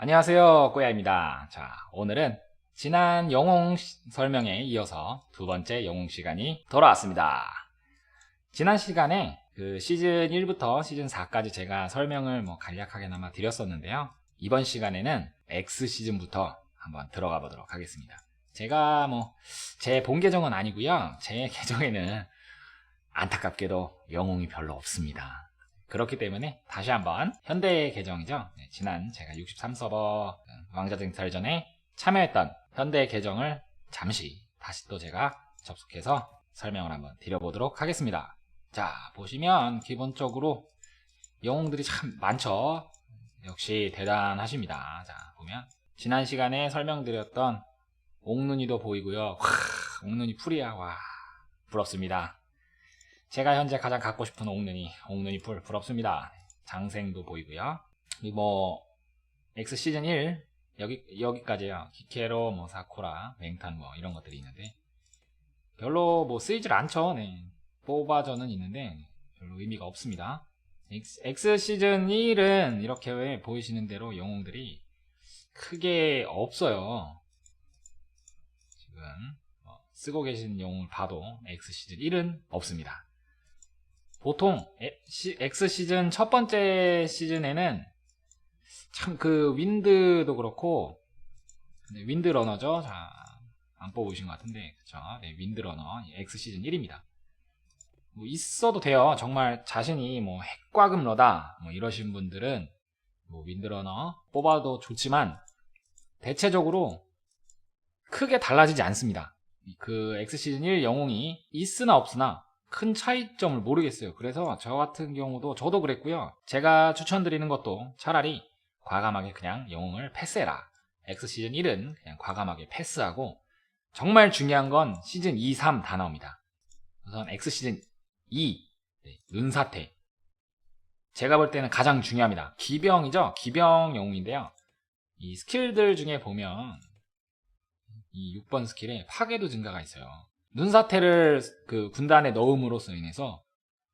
안녕하세요, 꼬야입니다. 자, 오늘은 지난 영웅 설명에 이어서 두 번째 영웅 시간이 돌아왔습니다. 지난 시간에 그 시즌 1부터 시즌 4까지 제가 설명을 간략하게나마 드렸었는데요. 이번 시간에는 X 시즌부터 한번 들어가 보도록 하겠습니다. 제가 제 본 계정은 아니고요. 제 계정에는 안타깝게도 영웅이 별로 없습니다. 그렇기 때문에 다시 한번 현대 계정이죠. 지난 제가 63서버 왕자쟁 설전에 참여했던 현대 계정을 잠시 다시 또 제가 접속해서 설명을 한번 드려보도록 하겠습니다. 자, 보시면 기본적으로 영웅들이 참 많죠. 역시 대단하십니다. 자, 보면 지난 시간에 설명드렸던 옥눈이도 보이고요. 와, 옥눈이 풀이야. 와, 부럽습니다. 제가 현재 가장 갖고 싶은 옥눈이 풀 부럽습니다. 장생도 보이고요. 그리고 X 시즌 1 여기까지요. 키케로, 사쿠라, 맹탄 이런 것들이 있는데 별로 쓰이질 않죠. 네. 뽑아저는 있는데 별로 의미가 없습니다. X 시즌 1은 이렇게 보이시는 대로 영웅들이 크게 없어요. 지금 쓰고 계신 영웅을 봐도 X 시즌 1은 없습니다. 보통 X 시즌 첫 번째 시즌에는 참 그 윈드도 그렇고, 윈드러너죠. 자, 안 뽑으신 것 같은데, 그쵸? 네, 윈드러너 X 시즌 1입니다. 있어도 돼요. 정말 자신이 핵과금러다 이러신 분들은 윈드러너 뽑아도 좋지만 대체적으로 크게 달라지지 않습니다. 그 X 시즌 1 영웅이 있으나 없으나 큰 차이점을 모르겠어요. 그래서 저 같은 경우도 저도 그랬고요. 제가 추천드리는 것도 차라리 과감하게 그냥 영웅을 패스해라. X 시즌 1은 그냥 과감하게 패스하고, 정말 중요한 건 시즌 2, 3 다 나옵니다. 우선 X 시즌 2 눈사태, 제가 볼 때는 가장 중요합니다. 기병이죠. 기병 영웅인데요. 이 스킬들 중에 보면 이 6번 스킬에 파괴도 증가가 있어요. 눈사태를 그 군단에 넣음으로써 인해서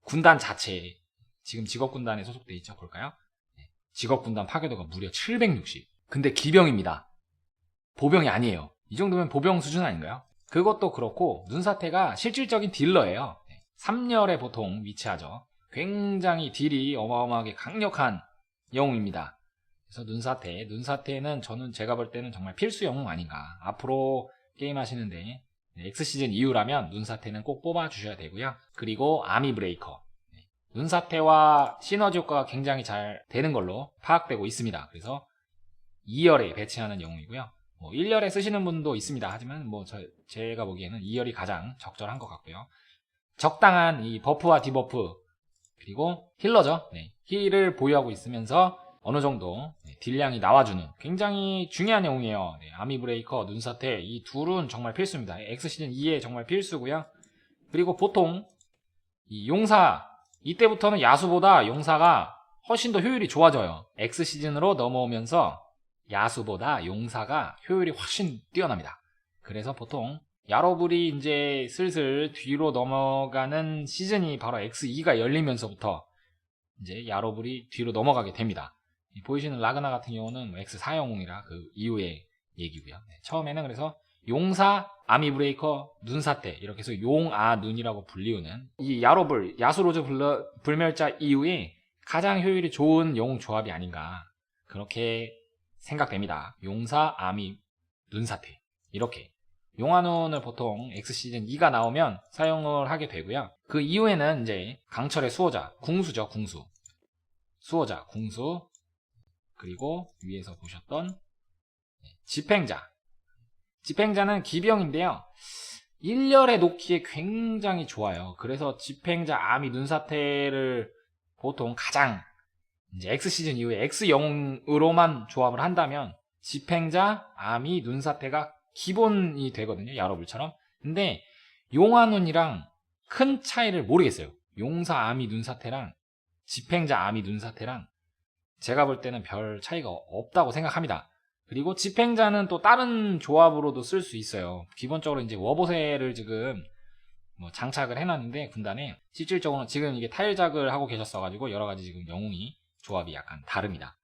군단 자체, 지금 직업군단에 소속돼 있죠. 볼까요? 직업군단 파괴도가 무려 760. 근데 기병입니다. 보병이 아니에요. 이 정도면 보병 수준 아닌가요? 그것도 그렇고 눈사태가 실질적인 딜러예요. 3열에 보통 위치하죠. 굉장히 딜이 어마어마하게 강력한 영웅입니다. 그래서 눈사태는 제가 볼 때는 정말 필수 영웅 아닌가. 앞으로 게임 하시는데 X 시즌 이후라면 눈사태는 꼭 뽑아 주셔야 되고요. 그리고 아미 브레이커, 눈사태와 시너지 효과가 굉장히 잘 되는 걸로 파악되고 있습니다. 그래서 2열에 배치하는 영웅이고요. 1열에 쓰시는 분도 있습니다. 하지만 제가 보기에는 2열이 가장 적절한 것 같고요. 적당한 이 버프와 디버프, 그리고 힐러죠. 힐을 보유하고 있으면서 어느 정도 딜량이 나와주는 굉장히 중요한 영웅이에요. 아미 브레이커, 눈사태, 이 둘은 정말 필수입니다. X 시즌 2에 정말 필수고요. 그리고 보통 이 용사, 이때부터는 야수보다 용사가 훨씬 더 효율이 좋아져요. X 시즌으로 넘어오면서 야수보다 용사가 효율이 훨씬 뛰어납니다. 그래서 보통 야로블이 이제 슬슬 뒤로 넘어가는 시즌이 바로 X2가 열리면서부터 이제 야로블이 뒤로 넘어가게 됩니다. 보이시는 라그나 같은 경우는 X4 영웅이라 그 이후의 얘기고요. 처음에는 그래서 용사, 아미 브레이커, 눈사태 이렇게 해서 용아눈이라고 불리우는 이 야로블, 야수로즈 불멸자 이후에 가장 효율이 좋은 영웅 조합이 아닌가 그렇게 생각됩니다. 용사, 아미, 눈사태 이렇게. 용아눈을 보통 X 시즌 2가 나오면 사용을 하게 되고요. 그 이후에는 이제 강철의 수호자, 궁수죠. 수호자, 궁수, 그리고 위에서 보셨던 집행자는 기병인데요. 1열에 놓기에 굉장히 좋아요. 그래서 집행자, 아미, 눈사태를 보통 가장 이제 X 시즌 이후에 X 영웅으로만 조합을 한다면 집행자, 아미, 눈사태가 기본이 되거든요. 야로블처럼. 근데 용화눈이랑 큰 차이를 모르겠어요. 용사, 아미, 눈사태랑 집행자, 아미, 눈사태랑 제가 볼 때는 별 차이가 없다고 생각합니다. 그리고 집행자는 또 다른 조합으로도 쓸 수 있어요. 기본적으로 이제 워보세를 지금 장착을 해놨는데 군단에 실질적으로는 지금 이게 타일작을 하고 계셨어가지고 여러가지 지금 영웅이 조합이 약간 다릅니다.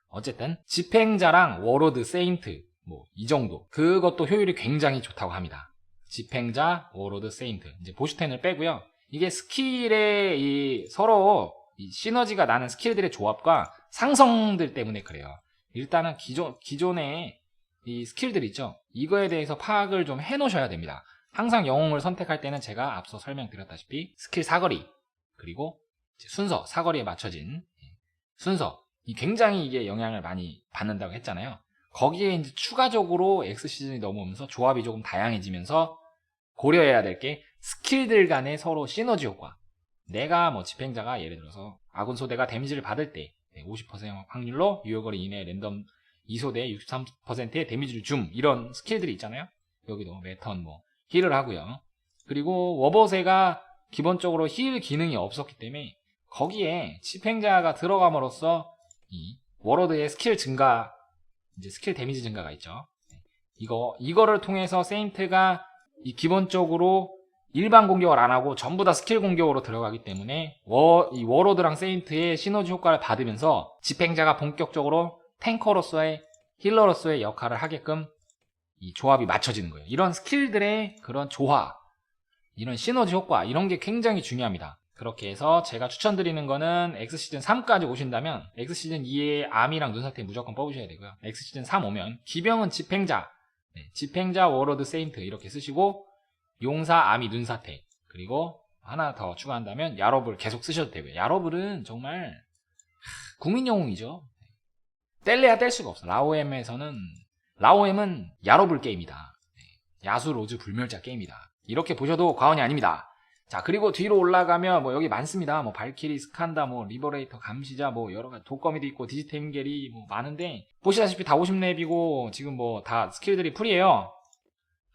어쨌든 집행자랑 워로드, 세인트 뭐 이 정도 그것도 효율이 굉장히 좋다고 합니다. 집행자, 워로드, 세인트 이제 보슈텐을 빼고요. 이게 스킬의 서로 시너지가 나는 스킬들의 조합과 상성들 때문에 그래요. 일단은 기존의 이 스킬들 있죠. 이거에 대해서 파악을 좀 해놓으셔야 됩니다. 항상 영웅을 선택할 때는 제가 앞서 설명드렸다시피 스킬 사거리 그리고 순서, 사거리에 맞춰진 순서 이 굉장히 이게 영향을 많이 받는다고 했잖아요. 거기에 이제 추가적으로 X 시즌이 넘어오면서 조합이 조금 다양해지면서 고려해야 될 게 스킬들 간의 서로 시너지 효과. 내가 뭐 집행자가 예를 들어서 아군 소대가 데미지를 받을 때 50% 확률로 유효거리 이내 랜덤 2소대에 63%의 데미지를 줌 이런 스킬들이 있잖아요. 여기도 매턴 뭐 힐을 하고요. 그리고 워버세가 기본적으로 힐 기능이 없었기 때문에 거기에 집행자가 들어감으로써 이 워로드의 스킬 증가, 이제 스킬 데미지 증가가 있죠. 이거를 통해서 세인트가 이 기본적으로 일반 공격을 안 하고 전부 다 스킬 공격으로 들어가기 때문에 이 워로드랑 세인트의 시너지 효과를 받으면서 집행자가 본격적으로 탱커로서의 힐러로서의 역할을 하게끔 이 조합이 맞춰지는 거예요. 이런 스킬들의 그런 조화, 이런 시너지 효과 이런 게 굉장히 중요합니다. 그렇게 해서 제가 추천드리는 거는 X시즌 3까지 오신다면 X시즌 2에 암이랑 눈사태 무조건 뽑으셔야 되고요. X시즌 3 오면 기병은 집행자, 집행자, 워로드, 세인트 이렇게 쓰시고 용사, 아미, 눈사태 그리고 하나 더 추가한다면 야로블 계속 쓰셔도 되고요. 야로블은 정말 국민 영웅이죠. 뗄래야 뗄 수가 없어. 라오엠은 야로블 게임이다. 야수, 로즈, 불멸자 게임이다. 이렇게 보셔도 과언이 아닙니다. 자, 그리고 뒤로 올라가면 뭐 여기 많습니다. 뭐 발키리, 스칸다, 뭐 리버레이터, 감시자, 뭐 여러 가지 독거미도 있고 디지템겔이 뭐 많은데 보시다시피 다 50렙이고 지금 뭐 다 스킬들이 풀이에요.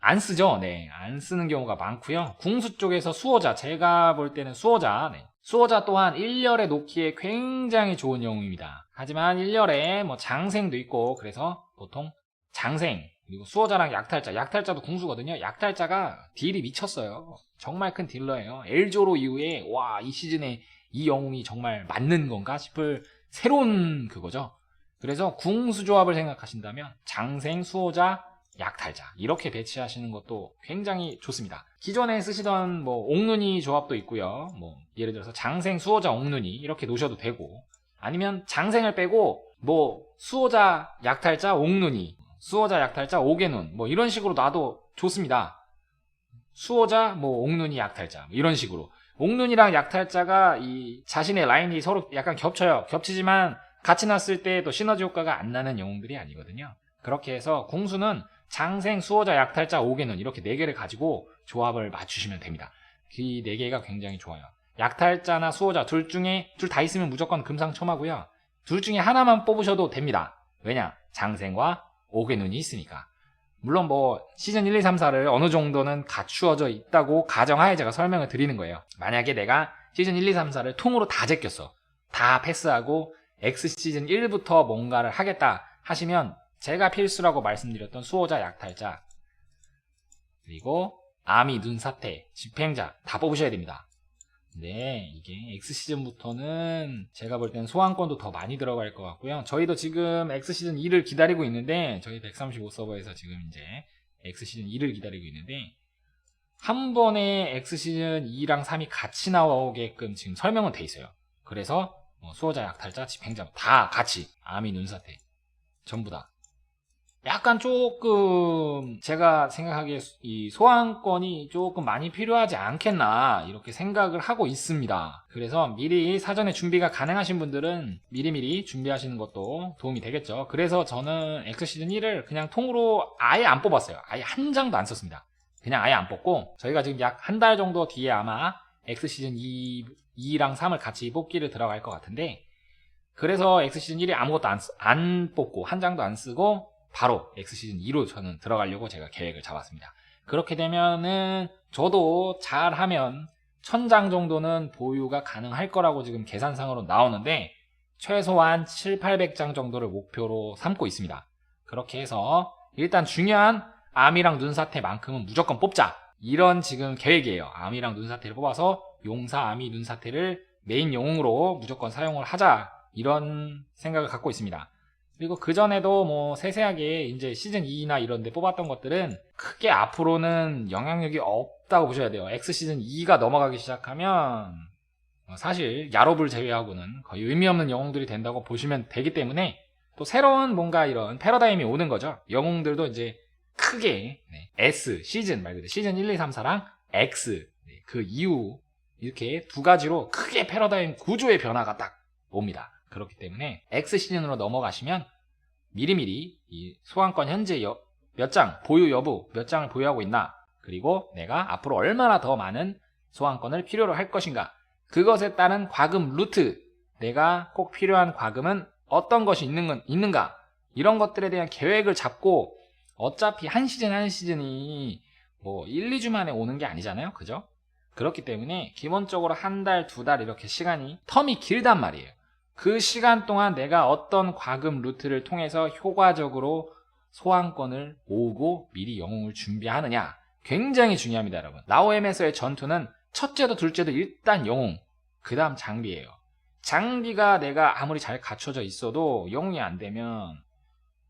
안 쓰죠? 네, 안 쓰는 경우가 많고요. 궁수 쪽에서 수호자, 제가 볼 때는 수호자, 수호자 또한 1렬에 놓기에 굉장히 좋은 영웅입니다. 하지만 1렬에 뭐 장생도 있고 그래서 보통 장생 그리고 수호자랑 약탈자도 궁수거든요. 약탈자가 딜이 미쳤어요. 정말 큰 딜러예요. 엘조로 이후에 와, 이 시즌에 이 영웅이 정말 맞는 건가 싶을 새로운 그거죠. 그래서 궁수 조합을 생각하신다면 장생, 수호자, 약탈자 이렇게 배치하시는 것도 굉장히 좋습니다. 기존에 쓰시던 뭐 옥눈이 조합도 있고요. 뭐 예를 들어서 장생, 수호자, 옥눈이 이렇게 놓으셔도 되고 아니면 장생을 빼고 뭐 수호자, 약탈자, 옥눈이 수호자, 약탈자, 옥의눈 뭐 이런 식으로 놔도 좋습니다. 수호자, 뭐 옥눈이, 약탈자 뭐 이런 식으로 옥눈이랑 약탈자가 이 자신의 라인이 서로 약간 겹쳐요. 겹치지만 같이 놨을 때 또 시너지 효과가 안 나는 영웅들이 아니거든요. 그렇게 해서 궁수는 장생, 수호자, 약탈자, 옥의눈 이렇게 4개를 가지고 조합을 맞추시면 됩니다. 이 4개가 굉장히 좋아요. 약탈자나 수호자 둘 다 있으면 무조건 금상첨화고요. 둘 중에 하나만 뽑으셔도 됩니다. 왜냐? 장생과 옥의눈이 있으니까. 물론 뭐 시즌 1, 2, 3, 4를 어느 정도는 갖추어져 있다고 가정하에 제가 설명을 드리는 거예요. 만약에 내가 시즌 1, 2, 3, 4를 통으로 다 제꼈어. 다 패스하고 X 시즌 1부터 뭔가를 하겠다 하시면 제가 필수라고 말씀드렸던 수호자, 약탈자 그리고 아미, 눈사태, 집행자 다 뽑으셔야 됩니다. 네, 이게 X시즌부터는 제가 볼 때는 소환권도 더 많이 들어갈 것 같고요. 저희도 지금 X시즌 2를 기다리고 있는데 저희 135 서버에서 지금 이제 X시즌 2를 기다리고 있는데 한 번에 X시즌 2랑 3이 같이 나오게끔 지금 설명은 돼 있어요. 그래서 수호자, 약탈자, 집행자 다 같이 아미, 눈사태 전부 다 약간 조금 제가 생각하기에 이 소환권이 조금 많이 필요하지 않겠나 이렇게 생각을 하고 있습니다. 그래서 미리 사전에 준비가 가능하신 분들은 미리미리 준비하시는 것도 도움이 되겠죠. 그래서 저는 X시즌 1을 그냥 통으로 아예 안 뽑았어요. 아예 한 장도 안 썼습니다. 그냥 아예 안 뽑고 저희가 지금 약 한 달 정도 뒤에 아마 X시즌 2랑 3을 같이 뽑기를 들어갈 것 같은데 그래서 X시즌 1에 아무것도 안 뽑고 한 장도 안 쓰고 바로 X시즌 2로 저는 들어가려고 제가 계획을 잡았습니다. 그렇게 되면은 저도 잘하면 1000장 정도는 보유가 가능할 거라고 지금 계산상으로 나오는데 최소한 7, 800장 정도를 목표로 삼고 있습니다. 그렇게 해서 일단 중요한 암이랑 눈사태만큼은 무조건 뽑자 이런 지금 계획이에요. 암이랑 눈사태를 뽑아서 용사, 아미, 눈사태를 메인 영웅으로 무조건 사용을 하자 이런 생각을 갖고 있습니다. 그리고 그전에도 뭐 세세하게 이제 시즌 2나 이런 데 뽑았던 것들은 크게 앞으로는 영향력이 없다고 보셔야 돼요. X 시즌 2가 넘어가기 시작하면 사실 야롭을 제외하고는 거의 의미 없는 영웅들이 된다고 보시면 되기 때문에 또 새로운 뭔가 이런 패러다임이 오는 거죠. 영웅들도 이제 크게 S 시즌 말 그대로 시즌 1, 2, 3, 4랑 X 그 이후 이렇게 두 가지로 크게 패러다임 구조의 변화가 딱 옵니다. 그렇기 때문에 X 시즌으로 넘어가시면 미리미리 이 소환권 현재 몇 장 보유 여부 몇 장을 보유하고 있나, 그리고 내가 앞으로 얼마나 더 많은 소환권을 필요로 할 것인가, 그것에 따른 과금 루트, 내가 꼭 필요한 과금은 어떤 것이 있는가, 이런 것들에 대한 계획을 잡고, 어차피 한 시즌이 뭐 1, 2주 만에 오는 게 아니잖아요. 그죠? 그렇기 때문에 기본적으로 한 달, 두 달 이렇게 시간이 텀이 길단 말이에요. 그 시간 동안 내가 어떤 과금 루트를 통해서 효과적으로 소환권을 모으고 미리 영웅을 준비하느냐, 굉장히 중요합니다. 여러분, 라오엠에서의 전투는 첫째도 둘째도 일단 영웅, 그 다음 장비예요. 장비가 내가 아무리 잘 갖춰져 있어도 영웅이 안 되면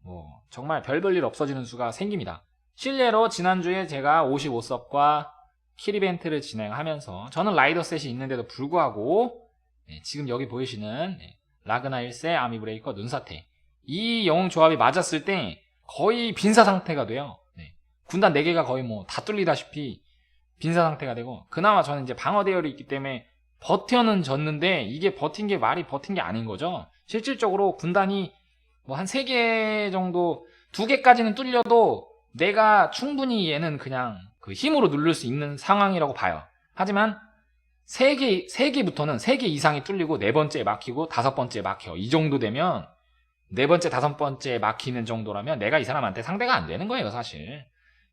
뭐 정말 별볼일 없어지는 수가 생깁니다. 실례로 지난주에 제가 55섭과 킬 이벤트를 진행하면서 저는 라이더 셋이 있는데도 불구하고 지금 여기 보이시는 라그나 1세, 아미 브레이커, 눈사태, 이 영웅 조합이 맞았을 때 거의 빈사 상태가 돼요. 군단 4개가 거의 뭐 다 뚫리다시피 빈사 상태가 되고, 그나마 저는 이제 방어 대열이 있기 때문에 버텨는 졌는데 이게 버틴 게 말이 버틴 게 아닌 거죠. 실질적으로 군단이 뭐 한 3개 정도, 2개까지는 뚫려도 내가 충분히 얘는 그냥 그 힘으로 누를 수 있는 상황이라고 봐요. 하지만 3개부터는 3개 이상이 뚫리고 4번째에 막히고 5번째에 막혀. 이 정도 되면 4번째, 5번째에 막히는 정도라면 내가 이 사람한테 상대가 안 되는 거예요, 사실.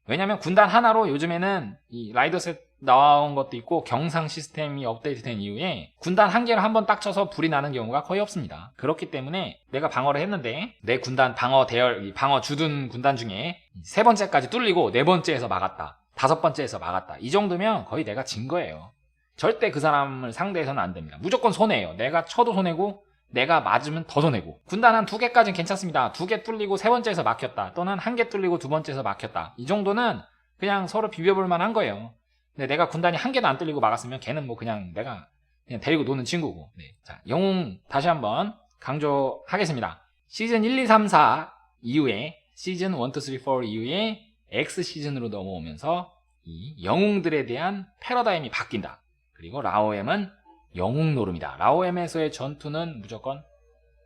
왜냐면 군단 하나로 요즘에는 이 라이더셋 나온 것도 있고 경상 시스템이 업데이트된 이후에 군단 한 개를 한번 딱 쳐서 불이 나는 경우가 거의 없습니다. 그렇기 때문에 내가 방어를 했는데 내 군단 방어 대열, 방어 주둔 군단 중에 3번째까지 뚫리고 4번째에서 막았다, 5번째에서 막았다, 이 정도면 거의 내가 진 거예요. 절대 그 사람을 상대해서는 안 됩니다. 무조건 손해예요. 내가 쳐도 손해고 내가 맞으면 더 손해고. 군단 한 2개까지는 괜찮습니다. 2개 뚫리고 3번째에서 막혔다, 또는 1개 뚫리고 2번째에서 막혔다, 이 정도는 그냥 서로 비벼볼 만한 거예요. 근데 내가 군단이 1개도 안 뚫리고 막았으면 걔는 뭐 그냥 내가 그냥 데리고 노는 친구고. 자, 영웅 다시 한번 강조하겠습니다. 시즌 1, 2, 3, 4 이후에 시즌 1, 2, 3, 4 이후에 X 시즌으로 넘어오면서 이 영웅들에 대한 패러다임이 바뀐다. 그리고 라오엠은 영웅 노름이다. 라오엠에서의 전투는 무조건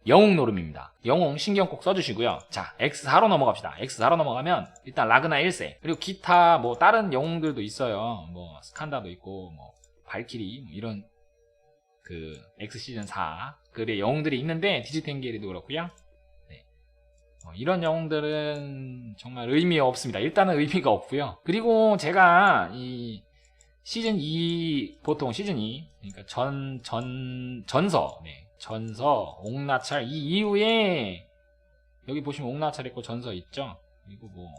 영웅 노름입니다. 영웅 신경 꼭 써주시고요. 자, X4로 넘어갑시다. X4로 넘어가면 일단 라그나 1세, 그리고 기타 뭐 다른 영웅들도 있어요. 뭐 스칸다도 있고 뭐 발키리 뭐 이런 그 X 시즌 4 그의 영웅들이 있는데, 디지텐게리도 그렇고요. 이런 영웅들은 정말 의미 없습니다. 일단은 의미가 없고요. 그리고 제가 이 시즌 2, 보통 시즌 2, 그러니까 전서, 옥나찰, 이 이후에 여기 보시면 옥나찰 있고 전서 있죠. 그리고 뭐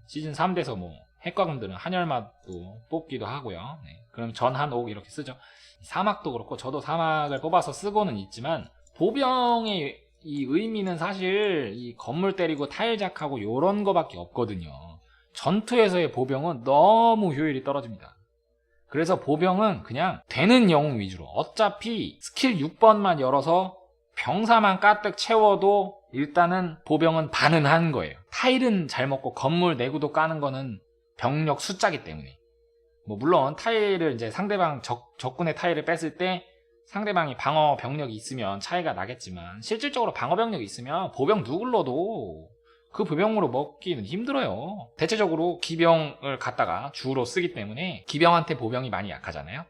시즌 3 돼서 뭐 핵과금들은 한열마도 뽑기도 하고요. 그럼 전한옥 이렇게 쓰죠. 사막도 그렇고 저도 사막을 뽑아서 쓰고는 있지만, 보병의 이 의미는 사실 이 건물 때리고 타일작하고 요런 거밖에 없거든요. 전투에서의 보병은 너무 효율이 떨어집니다. 그래서 보병은 그냥 되는 영웅 위주로, 어차피 스킬 6번만 열어서 병사만 까뜩 채워도 일단은 보병은 반은 한 거예요. 타일은 잘 먹고 건물 내구도 까는 거는 병력 숫자기 때문에. 뭐 물론 타일을 이제 상대방 적군의 타일을 뺐을 때 상대방이 방어 병력이 있으면 차이가 나겠지만, 실질적으로 방어 병력이 있으면 보병 누굴러도 그 보병으로 먹기는 힘들어요. 대체적으로 기병을 갖다가 주로 쓰기 때문에 기병한테 보병이 많이 약하잖아요.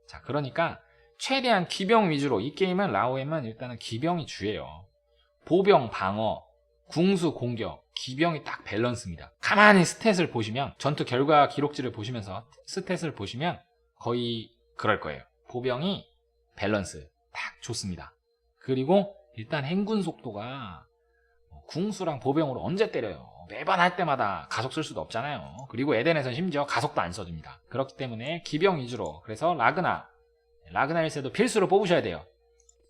자, 그러니까 최대한 기병 위주로, 이 게임은 라오엠은 일단은 기병이 주예요. 보병 방어, 궁수 공격, 기병이 딱 밸런스입니다. 가만히 스탯을 보시면, 전투 결과 기록지를 보시면서 스탯을 보시면 거의 그럴 거예요. 보병이 밸런스 딱 좋습니다. 그리고 일단 행군 속도가 궁수랑 보병으로 언제 때려요? 매번 할 때마다 가속 쓸 수도 없잖아요. 그리고 에덴에서는 심지어 가속도 안 써줍니다. 그렇기 때문에 기병 위주로, 그래서 라그나 1세도 필수로 뽑으셔야 돼요.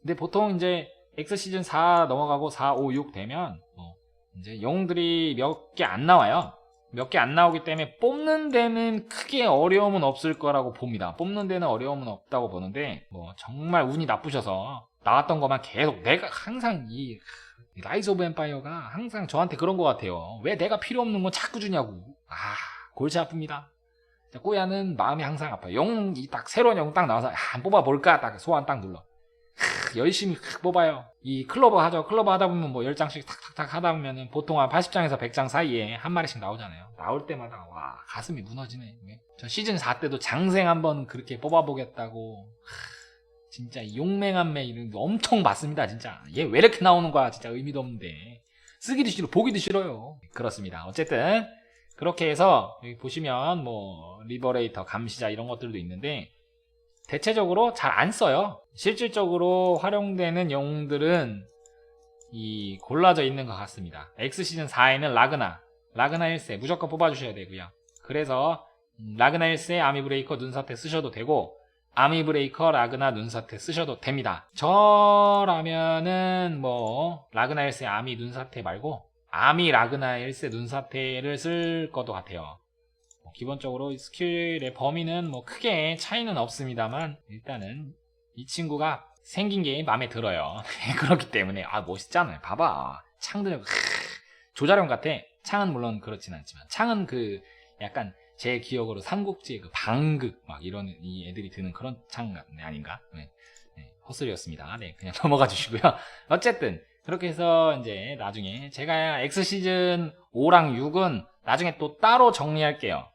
근데 보통 이제 X 시즌 4 넘어가고 4, 5, 6 되면 이제 영웅들이 몇 개 안 나와요. 몇 개 안 나오기 때문에 뽑는 데는 크게 어려움은 없을 거라고 봅니다. 뽑는 데는 어려움은 없다고 보는데 정말 운이 나쁘셔서 나왔던 것만 계속 내가 항상 이 라이즈 오브 엠파이어가 항상 저한테 그런 것 같아요. 왜 내가 필요 없는 건 자꾸 주냐고. 골치 아픕니다. 꾸야는 마음이 항상 아파요. 영웅이 딱 새로운 영웅 딱 나와서 안 뽑아볼까 딱 소환 딱 눌러. 열심히 뽑아요. 이 클로버 하죠. 클로버 하다 보면 10장씩 탁탁탁 하다 보면은 보통 한 80장에서 100장 사이에 한 마리씩 나오잖아요. 나올 때마다 와 가슴이 무너지네. 저 시즌 4 때도 장생 한번 그렇게 뽑아보겠다고 진짜 용맹한 메일은 엄청 받습니다. 진짜 얘 왜 이렇게 나오는 거야. 진짜 의미도 없는데 쓰기도 싫어 보기도 싫어요. 그렇습니다. 어쨌든 그렇게 해서 여기 보시면 리버레이터 감시자 이런 것들도 있는데 대체적으로 잘 안 써요. 실질적으로 활용되는 영웅들은 이 골라져 있는 것 같습니다. X 시즌 4에는 라그나 1세 무조건 뽑아주셔야 되고요. 그래서 라그나 1세 아미브레이커 눈사태 쓰셔도 되고 아미브레이커 라그나 눈사태 쓰셔도 됩니다. 저라면은 라그나 1세 아미 눈사태 말고 아미 라그나 1세 눈사태를 쓸 것도 같아요. 기본적으로 스킬의 범위는 크게 차이는 없습니다만 일단은 이 친구가 생긴 게 마음에 들어요. 그렇기 때문에 멋있잖아요. 봐봐 창들 조자룡 같아. 창은 물론 그렇진 않지만 창은 약간 제 기억으로 삼국지의 방극 이런 이 애들이 드는 그런 창 같네. 아닌가? 네, 헛소리였습니다. 네, 그냥 넘어가 주시고요. 어쨌든 그렇게 해서 이제 나중에 제가 X 시즌 5랑 6은 나중에 또 따로 정리할게요.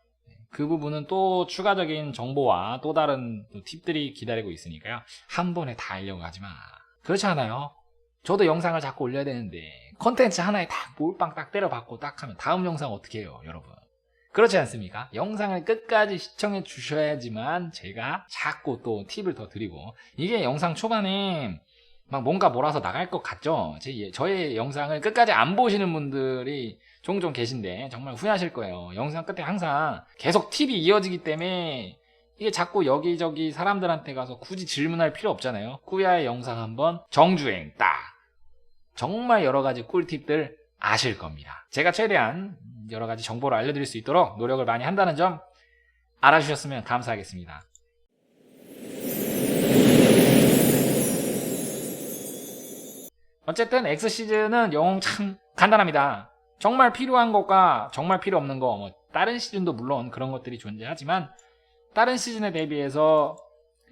그 부분은 또 추가적인 정보와 또 다른 팁들이 기다리고 있으니까요. 한 번에 다 하려고 하지 마. 그렇지 않아요? 저도 영상을 자꾸 올려야 되는데 컨텐츠 하나에 딱 몰빵 딱 때려박고 딱 하면 다음 영상 어떻게 해요, 여러분? 그렇지 않습니까? 영상을 끝까지 시청해 주셔야지만 제가 자꾸 또 팁을 더 드리고 이게 영상 초반에 뭔가 몰아서 나갈 것 같죠? 저의 영상을 끝까지 안 보시는 분들이 종종 계신데 정말 후회하실 거예요. 영상 끝에 항상 계속 팁이 이어지기 때문에 이게 자꾸 여기저기 사람들한테 가서 굳이 질문할 필요 없잖아요. 꾸야의 영상 한번 정주행 딱 정말 여러가지 꿀팁들 아실 겁니다. 제가 최대한 여러가지 정보를 알려드릴 수 있도록 노력을 많이 한다는 점 알아주셨으면 감사하겠습니다. 어쨌든 X 시즌은 영웅 참 간단합니다. 정말 필요한 것과 정말 필요 없는 거 다른 시즌도 물론 그런 것들이 존재하지만 다른 시즌에 대비해서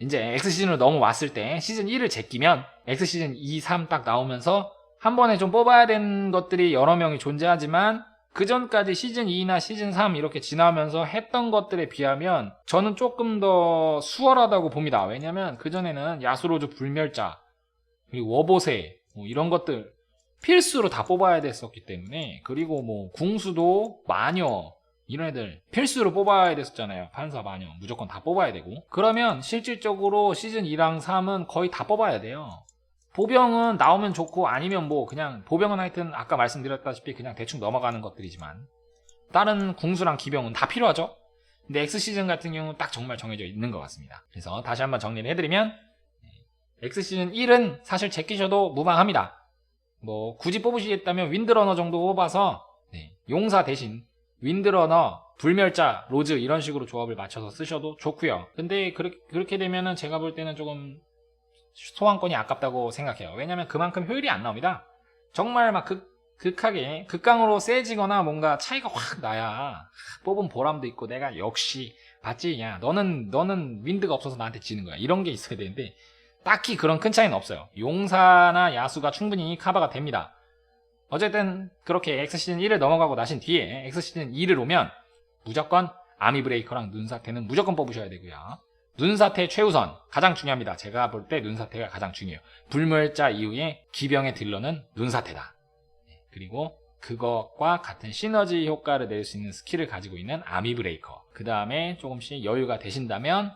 이제 X 시즌으로 넘어왔을 때 시즌 1을 제끼면 X 시즌 2, 3 딱 나오면서 한 번에 좀 뽑아야 되는 것들이 여러 명이 존재하지만 그 전까지 시즌 2나 시즌 3 이렇게 지나면서 했던 것들에 비하면 저는 조금 더 수월하다고 봅니다. 왜냐면 그전에는 야수로즈 불멸자 그리고 워보세 이런 것들 필수로 다 뽑아야 됐었기 때문에 그리고 궁수도 마녀 이런 애들 필수로 뽑아야 됐었잖아요. 판사 마녀 무조건 다 뽑아야 되고 그러면 실질적으로 시즌 2랑 3은 거의 다 뽑아야 돼요. 보병은 나오면 좋고 아니면 그냥 보병은 하여튼 아까 말씀드렸다시피 그냥 대충 넘어가는 것들이지만 다른 궁수랑 기병은 다 필요하죠. 근데 X 시즌 같은 경우는 딱 정말 정해져 있는 것 같습니다. 그래서 다시 한번 정리를 해드리면 X 시즌 1은 사실 제끼셔도 무방합니다. 굳이 뽑으시겠다면 윈드러너 정도 뽑아서 용사 대신 윈드러너, 불멸자, 로즈 이런 식으로 조합을 맞춰서 쓰셔도 좋고요. 근데 그렇게 되면은 제가 볼 때는 조금 소환권이 아깝다고 생각해요. 왜냐면 그만큼 효율이 안 나옵니다. 정말 극하게 극강으로 세지거나 뭔가 차이가 확 나야 뽑은 보람도 있고 내가 역시 봤지 야 너는 윈드가 없어서 나한테 지는 거야 이런 게 있어야 되는데 딱히 그런 큰 차이는 없어요. 용사나 야수가 충분히 커버가 됩니다. 어쨌든 그렇게 X시즌 1을 넘어가고 나신 뒤에 X시즌 2를 오면 무조건 아미브레이커랑 눈사태는 무조건 뽑으셔야 되고요. 눈사태 최우선 가장 중요합니다. 제가 볼 때 눈사태가 가장 중요해요. 불멸자 이후에 기병의 딜러는 눈사태다. 그리고 그것과 같은 시너지 효과를 낼 수 있는 스킬을 가지고 있는 아미브레이커. 그 다음에 조금씩 여유가 되신다면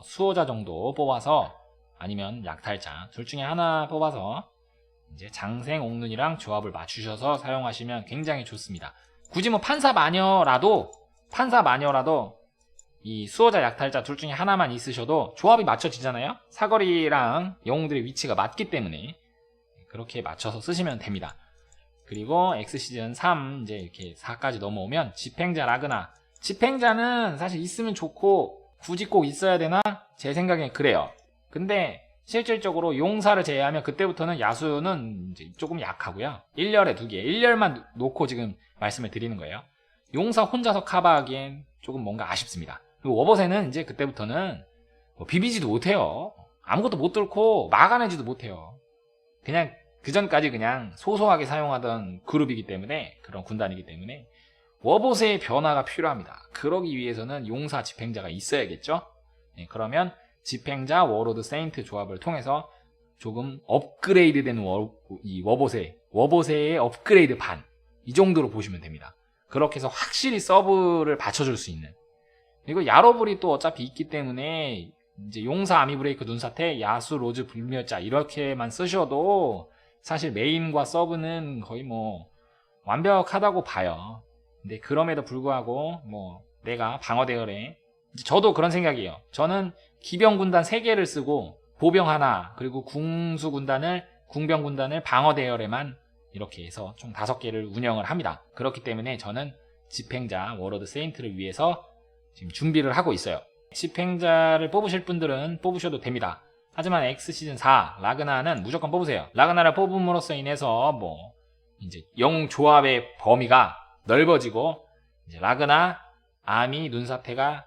수호자 정도 뽑아서 아니면 약탈자 둘 중에 하나 뽑아서 이제 장생 옥눈이랑 조합을 맞추셔서 사용하시면 굉장히 좋습니다. 굳이 판사 마녀라도 이 수호자 약탈자 둘 중에 하나만 있으셔도 조합이 맞춰지잖아요. 사거리랑 영웅들의 위치가 맞기 때문에 그렇게 맞춰서 쓰시면 됩니다. 그리고 X 시즌 3 이제 이렇게 4까지 넘어오면 집행자 라그나. 집행자는 사실 있으면 좋고 굳이 꼭 있어야 되나? 제 생각엔 그래요. 근데 실질적으로 용사를 제외하면 그때부터는 야수는 이제 조금 약하고요. 1렬에 2개, 1렬만 놓고 지금 말씀을 드리는 거예요. 용사 혼자서 커버하기엔 조금 뭔가 아쉽습니다. 그리고 워봇에는 이제 그때부터는 뭐 비비지도 못해요. 아무것도 못 뚫고 막아내지도 못해요. 그냥 그 전까지 그냥 소소하게 사용하던 그룹이기 때문에, 그런 군단이기 때문에 워봇의 변화가 필요합니다. 그러기 위해서는 용사 집행자가 있어야겠죠. 네, 그러면 집행자 워로드 세인트 조합을 통해서 조금 업그레이드된 이 워봇의 업그레이드 반, 이 정도로 보시면 됩니다. 그렇게 해서 확실히 서브를 받쳐줄 수 있는. 그리고 야로블이 또 어차피 있기 때문에 이제 용사 아미 브레이크 눈사태, 야수 로즈 불멸자 이렇게만 쓰셔도 사실 메인과 서브는 거의 뭐 완벽하다고 봐요. 근데 그럼에도 불구하고 뭐 내가 방어 대열에, 저도 그런 생각이에요. 저는 기병 군단 3개를 쓰고 보병 하나, 그리고 궁병 군단을 방어 대열에만 이렇게 해서 총 5개를 운영을 합니다. 그렇기 때문에 저는 집행자 워로드 세인트를 위해서 지금 준비를 하고 있어요. 집행자를 뽑으실 분들은 뽑으셔도 됩니다. 하지만 X 시즌 4 라그나는 무조건 뽑으세요. 라그나를 뽑음으로써 인해서 뭐 이제 영웅 조합의 범위가 넓어지고 이제 라그나, 아미, 눈사태가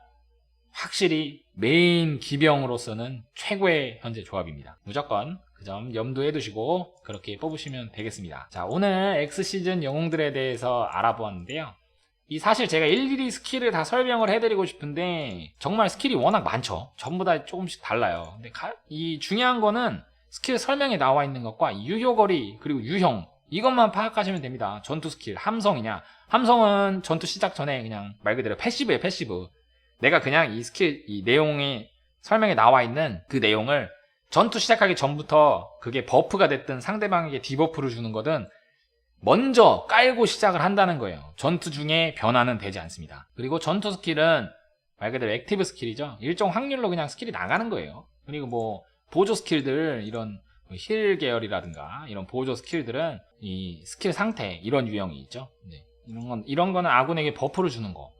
확실히 메인 기병으로서는 최고의 현재 조합입니다. 무조건 그 점 염두에 두시고 그렇게 뽑으시면 되겠습니다. 자, 오늘 X 시즌 영웅들에 대해서 알아보았는데요. 사실 제가 일일이 스킬을 다 설명을 해드리고 싶은데 정말 스킬이 워낙 많죠. 전부 다 조금씩 달라요. 근데 이 중요한 거는 스킬 설명에 나와 있는 것과 유효거리 그리고 유형, 이것만 파악하시면 됩니다. 전투 스킬, 함성이냐. 함성은 전투 시작 전에 그냥 말 그대로 패시브예요, 패시브. 내가 그냥 이 스킬, 이 내용이 설명에 나와 있는 그 내용을 전투 시작하기 전부터 그게 버프가 됐든 상대방에게 디버프를 주는 거든 먼저 깔고 시작을 한다는 거예요. 전투 중에 변화는 되지 않습니다. 그리고 전투 스킬은 말 그대로 액티브 스킬이죠. 일정 확률로 그냥 스킬이 나가는 거예요. 그리고 뭐 보조 스킬들, 이런 힐 계열이라든가 이런 보조 스킬들은 이 스킬 상태, 이런 유형이 있죠. 네. 이런 거는 아군에게 버프를 주는 거,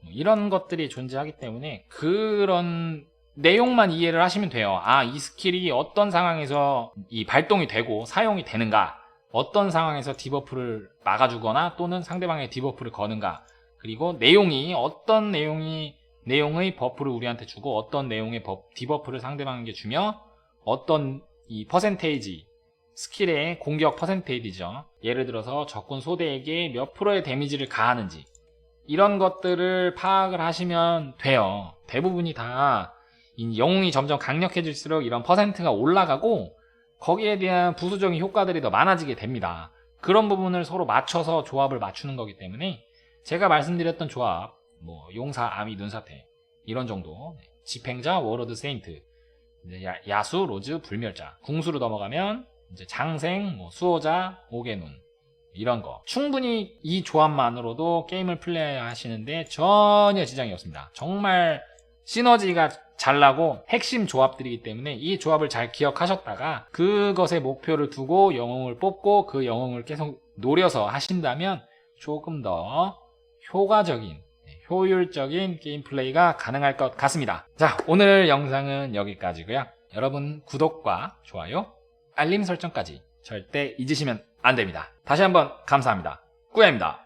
이런 것들이 존재하기 때문에 그런 내용만 이해를 하시면 돼요. 아, 이 스킬이 어떤 상황에서 이 발동이 되고 사용이 되는가, 어떤 상황에서 디버프를 막아주거나 또는 상대방의 디버프를 거는가, 그리고 내용이 어떤 내용의 버프를 우리한테 주고 어떤 내용의 디버프를 상대방에게 주며 어떤 이 퍼센테이지, 스킬의 공격 퍼센테이지죠. 예를 들어서 적군 소대에게 몇 프로의 데미지를 가하는지, 이런 것들을 파악을 하시면 돼요. 대부분이 다 이 영웅이 점점 강력해질수록 이런 퍼센트가 올라가고 거기에 대한 부수적인 효과들이 더 많아지게 됩니다. 그런 부분을 서로 맞춰서 조합을 맞추는 거기 때문에 제가 말씀드렸던 조합, 뭐 용사, 아미, 눈사태 이런 정도, 집행자, 워로드, 세인트, 야수, 로즈, 불멸자, 궁수로 넘어가면 이제 장생, 뭐 수호자, 오개눈, 이런 거 충분히 이 조합만으로도 게임을 플레이하시는데 전혀 지장이 없습니다. 정말 시너지가 잘 나고 핵심 조합들이기 때문에 이 조합을 잘 기억하셨다가 그것에 목표를 두고 영웅을 뽑고 그 영웅을 계속 노려서 하신다면 조금 더 효과적인, 효율적인 게임 플레이가 가능할 것 같습니다. 자, 오늘 영상은 여기까지고요. 여러분 구독과 좋아요, 알림 설정까지 절대 잊으시면 안 됩니다. 다시 한번 감사합니다. 꾸야입니다.